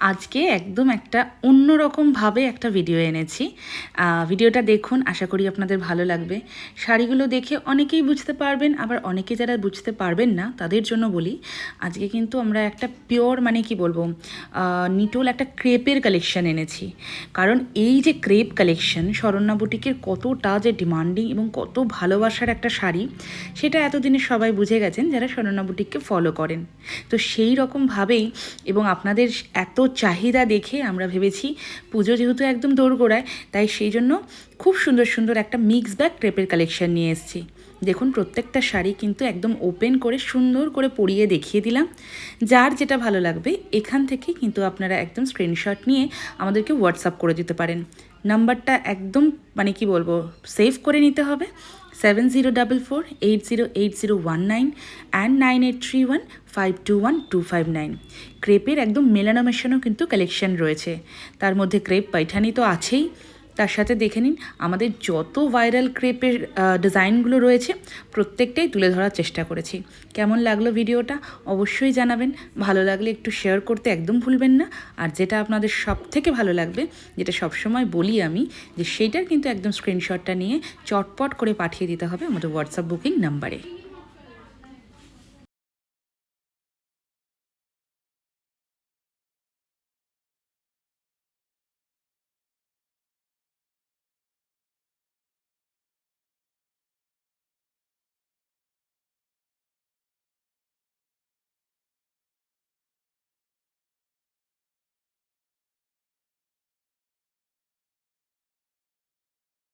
আজকে একদম একটা অন্যরকমভাবে একটা ভিডিও এনেছি। ভিডিওটা দেখুন, আশা করি আপনাদের ভালো লাগবে। শাড়িগুলো দেখে অনেকেই বুঝতে পারবেন, আবার অনেকে যারা বুঝতে পারবেন না তাদের জন্য বলি, আজকে কিন্তু আমরা একটা পিওর মানে কি বলবো, নিটোল একটা ক্রেপের কালেকশন এনেছি। কারণ এই যে ক্রেপ কালেকশন শরণ্যা বুটিকের কতটা যে ডিমান্ডিং এবং কত ভালোবাসার একটা শাড়ি, সেটা এতদিনে সবাই বুঝে গেছেন যারা শরণ্যা বুটিককে ফলো করেন। তো সেই রকমভাবেই এবং আপনাদের এত চাহিদা দেখে আমরা ভেবেছি পুজো যেহেতু একদম দোরগোড়ায়, তাই সেই জন্য খুব সুন্দর সুন্দর একটা মিক্স ব্যাগ ক্রেপের কালেকশন নিয়ে এসেছি। দেখুন, প্রত্যেকটা শাড়ি কিন্তু একদম ওপেন করে সুন্দর করে পরিয়ে দেখিয়ে দিলাম। যার যেটা ভালো লাগবে এখান থেকে কিন্তু আপনারা একদম স্ক্রিনশট নিয়ে আমাদেরকে হোয়াটসঅ্যাপ করে দিতে পারেন। নাম্বারটা একদম মানে কি বলবো, সেভ করে নিতে হবে 7044808019 অ্যান্ড 9831521259। ক্রেপের একদম মেলানো মেশানো কিন্তু কালেকশন রয়েছে। তার মধ্যে ক্রেপ পাইঠানি তো আছেই, তার সাথে দেখে নিন আমাদের যত ভাইরাল ক্রেপের ডিজাইনগুলো রয়েছে প্রত্যেকটাই তুলে ধরার চেষ্টা করেছি। কেমন লাগলো ভিডিওটা অবশ্যই জানাবেন। ভালো লাগলে একটু শেয়ার করতে একদম ভুলবেন না। আর যেটা আপনাদের সব থেকে ভালো লাগবে, যেটা সবসময় বলি আমি, যে সেইটার কিন্তু একদম স্ক্রিনশটটা নিয়ে চটপট করে পাঠিয়ে দিতে হবে আমাদের হোয়াটসঅ্যাপ বুকিং নাম্বারে।